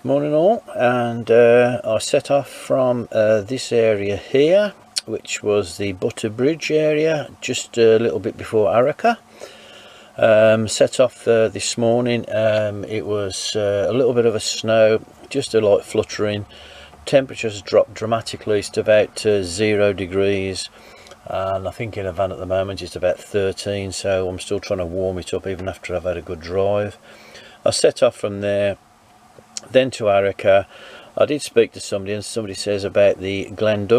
Morning all, and I set off from this area here, which was the Butter Bridge area, just a little bit before Arrochar. Set off this morning. It was a little bit of a snow, just a light fluttering. Temperatures dropped dramatically to about 0 degrees, and I think in a van at the moment it's about 13, so I'm still trying to warm it up even after I've had a good drive. I set off from there, then to Arrochar. I did speak to somebody, and somebody says about the Glen,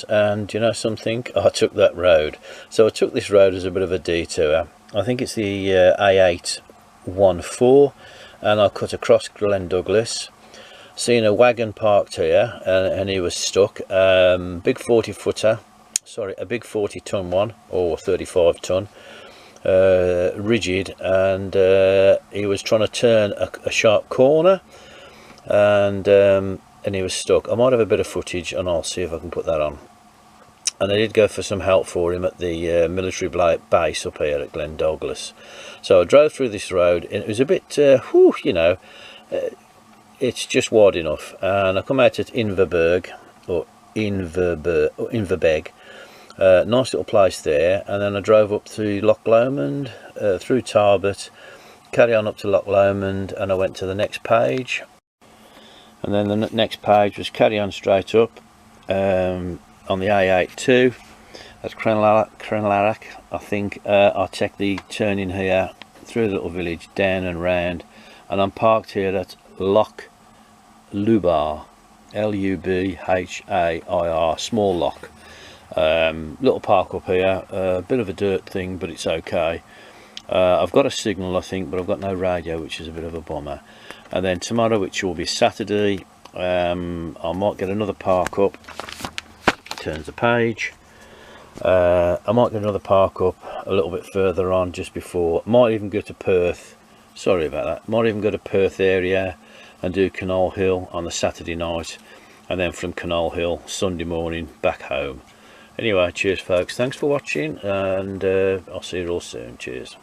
and you know something, I took that road. So I took this road as a bit of a detour. I think it's the A814, and I cut across Glen, seen a wagon parked here, and he was stuck. Big 40-footer, sorry, a big 40-ton one, or 35-ton, rigid, and he was trying to turn a sharp corner, and he was stuck. I might have a bit of footage, and I'll see if I can put that on. And I did go for some help for him at the military base up here at Glen. So I drove through this road, and it was a bit, you know, it's just wide enough. And I come out at Inverberg, or Inverbeg, nice little place there. And then I drove up to Loch Lubhair, through Tarbert, carry on up to Loch Lubhair, and I went to the next page. And then the next page was carry on straight up on the A82 at Crenlarach. I think I'll take the turning here through the little village, down and round, and I'm parked here at Loch Lubhair, Lubhair, small loch. Little park up here, a bit of a dirt thing, but it's okay. I've got a signal, I think, but I've got no radio, which is a bit of a bummer. And then tomorrow, which will be Saturday, I might get another park up. Turns the page. I might get another park up a little bit further on, just before. Might even go to Perth. Sorry about that. Might even go to Perth area and do Canal Hill on the Saturday night, and then from Canal Hill Sunday morning back home. Anyway, cheers folks, thanks for watching, and I'll see you all soon. Cheers.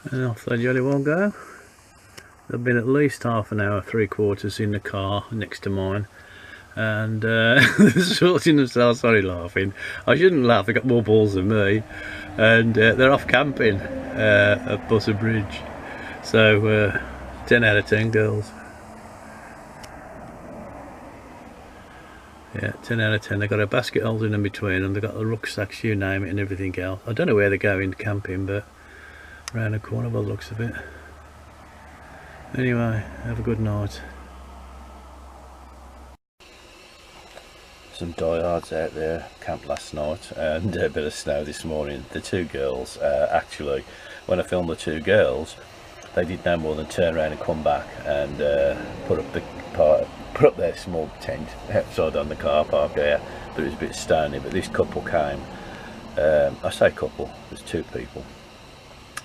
And off they jolly well go. They've been at least half an hour, 3/4 in the car next to mine, and they're sorting themselves. Sorry, laughing. I shouldn't laugh. They got more balls than me, and they're off camping at Butter Bridge. So 10 out of 10 girls. Yeah, 10 out of 10. They've got a basket holding in between them. They've got the rucksacks, you name it, and everything else. I don't know where they're going camping, but around the corner by the looks of it. Anyway, have a good night. Some diehards out there camped last night, and a bit of snow this morning. The two girls, actually, when I filmed the two girls, they did no more than turn around and come back and put up their small tent outside on the car park there. But it was a bit stony. But this couple came. I say couple, there's two people,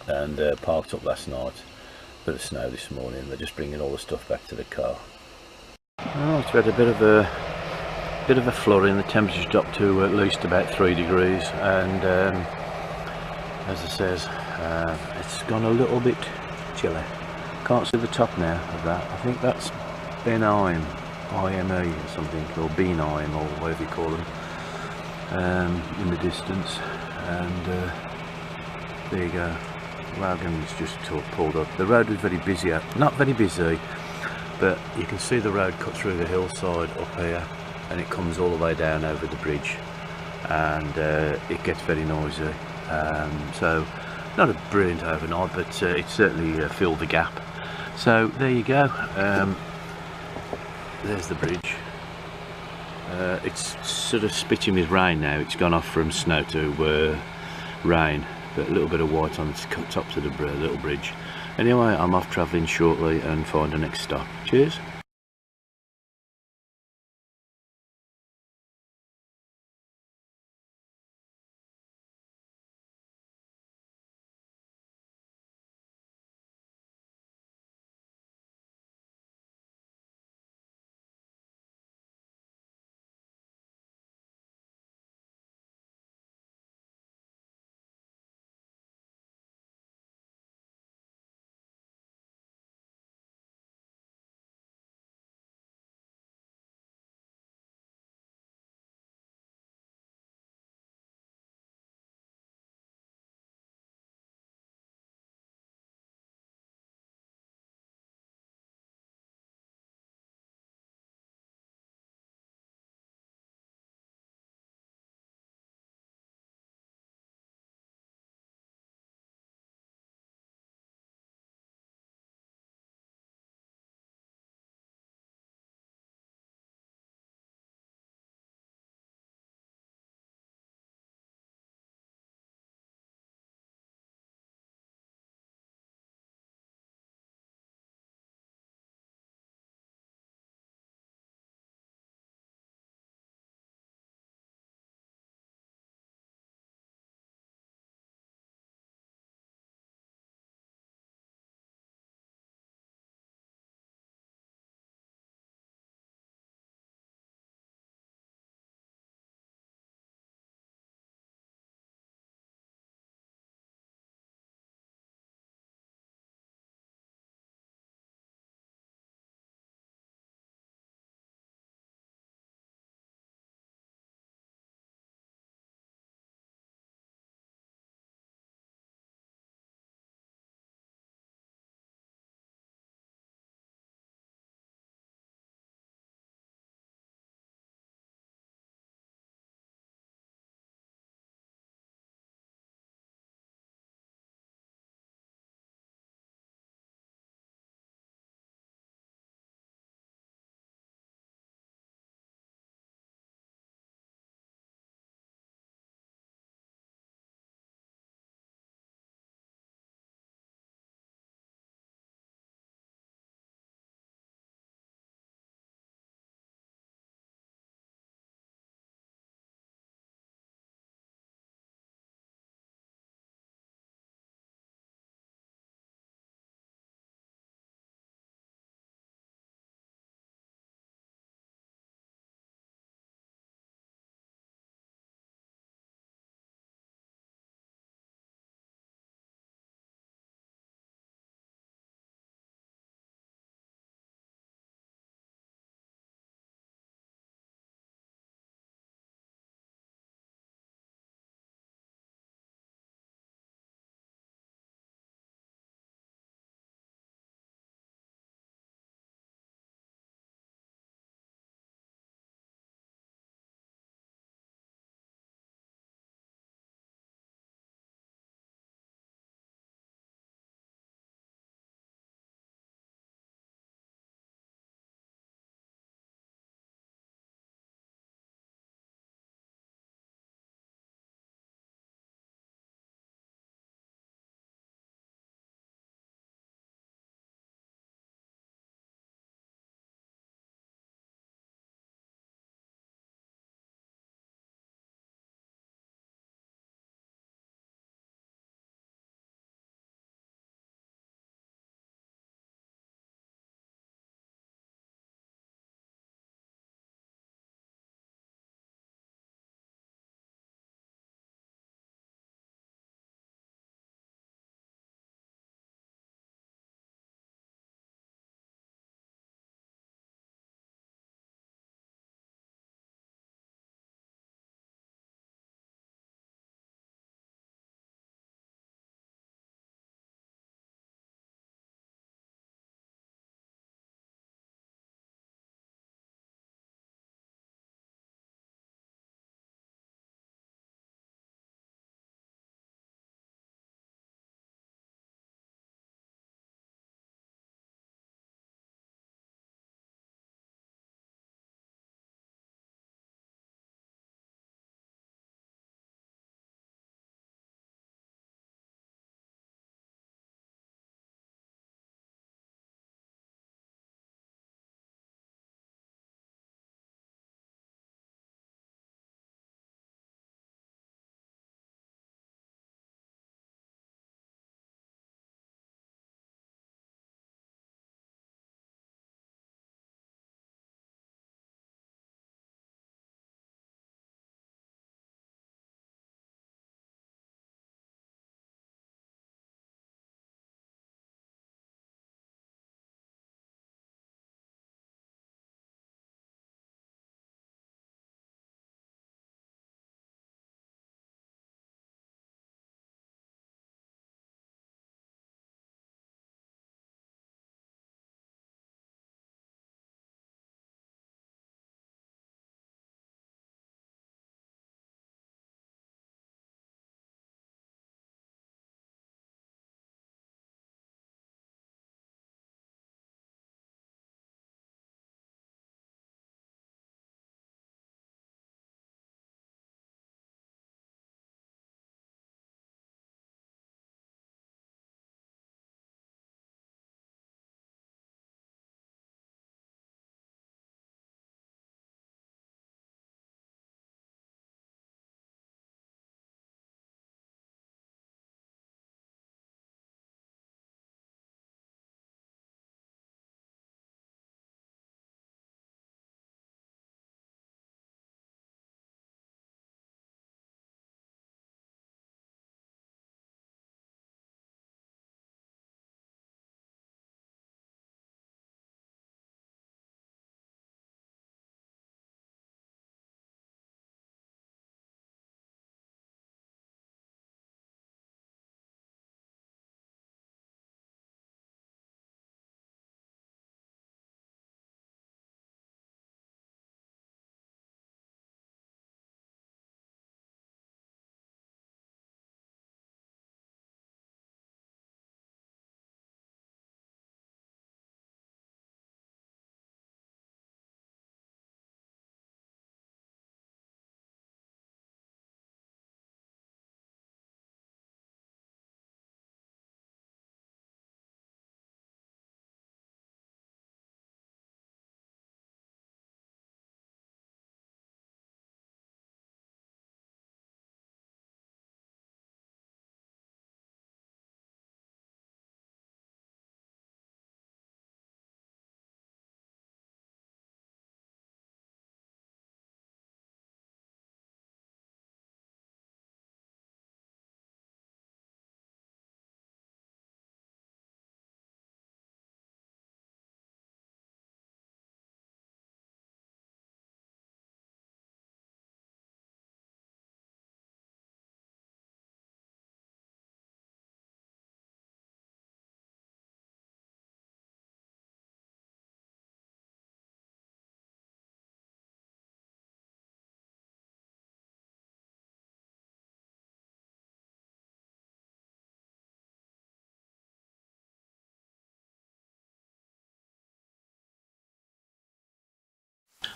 and parked up last night. Bit of snow this morning. They're just bringing all the stuff back to the car. Oh, it's had a bit of a flurry, and the temperature's dropped to at least about 3 degrees, and as it says, it's gone a little bit chilly. Can't see the top now of that. I think that's Benheim, IME or something, or Benheim, or whatever you call them, in the distance. And there you go. Wagon's just pulled up. The road was very busy, not very busy, but you can see the road cut through the hillside up here, and it comes all the way down over the bridge, and it gets very noisy. So not a brilliant overnight, but it certainly filled the gap. So there you go. There's the bridge. It's sort of spitting with rain now. It's gone off from snow to rain, but a little bit of white on the tops of the little bridge. Anyway, I'm off travelling shortly and find the next stop. Cheers.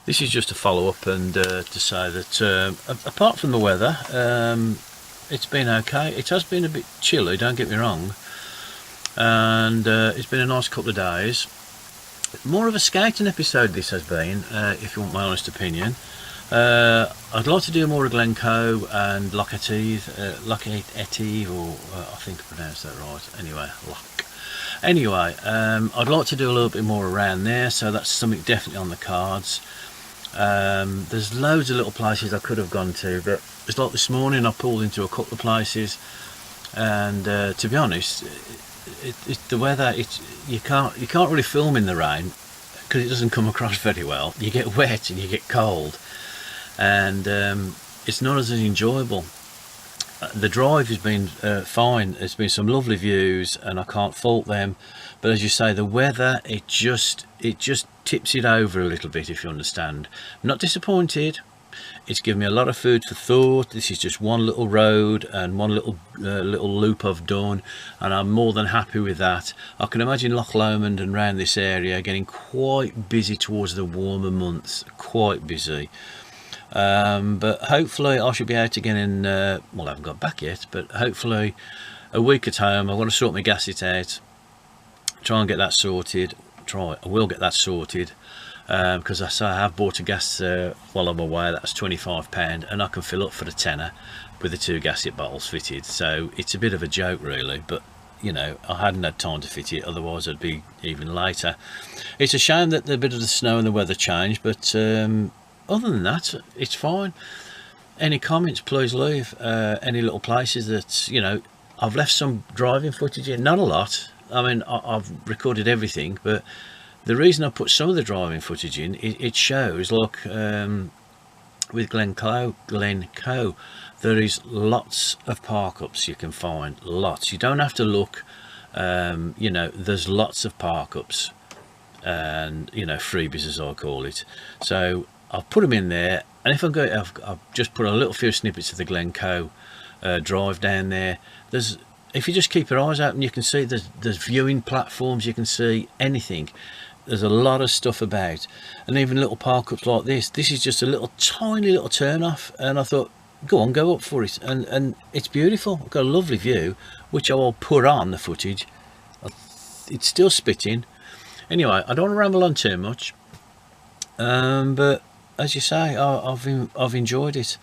This is just a follow-up and to say that apart from the weather, it's been okay. It has been a bit chilly, don't get me wrong, and it's been a nice couple of days. More of a skating episode this has been, if you want my honest opinion. I'd like to do more of Glen and Loch Lubhair, or I think I pronounced that right. Anyway, I'd like to do a little bit more around there, so that's something definitely on the cards. There's loads of little places I could have gone to, but it's like this morning I pulled into a couple of places, and to be honest, the weather, you can't really film in the rain because it doesn't come across very well. You get wet and you get cold, and it's not as enjoyable. The drive has been fine. There's been some lovely views and I can't fault them, but as you say, the weather, it just tips it over a little bit, if you understand. I'm not disappointed. It's given me a lot of food for thought. This is just one little road and one little loop I've done, and I'm more than happy with that. I can imagine Loch Lomond and around this area getting quite busy towards the warmer months, quite busy. But hopefully I should be out again in, well, I haven't got back yet, but hopefully a week at home. I want to sort my gasset out, try and get that sorted. I will get that sorted, because I have bought a gas while I'm away. That's £25, and I can fill up for the tenner with the 2 gasset bottles fitted. So it's a bit of a joke really, but you know, I hadn't had time to fit it, otherwise I'd be even later. It's a shame that the bit of the snow and the weather changed, but other than that, it's fine. Any comments, please leave. Any little places that, you know, I've left some driving footage in, not a lot. I mean, I've recorded everything, but the reason I put some of the driving footage in, it shows, look, with Glen, there is lots of park-ups you can find, lots. You don't have to look, you know, there's lots of park-ups and, you know, freebies as I call it. So I've put them in there, and if I go, I've just put a little few snippets of the Glen drive down there. If you just keep your eyes open, you can see there's viewing platforms, you can see anything. There's a lot of stuff about, and even little park-ups like this. This is just a little tiny little turn off, and I thought, go on, go up for it, and it's beautiful. I've got a lovely view, which I will put on the footage. It's still spitting. Anyway, I don't want to ramble on too much, but as you say, I've enjoyed it.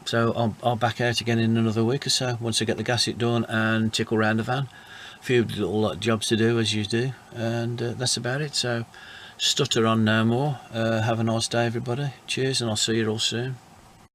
So I'll back out again in another week or so, once I get the gasset done and tickle round the van. A few little jobs to do, as you do, and that's about it. So stutter on no more. Have a nice day everybody. Cheers, and I'll see you all soon.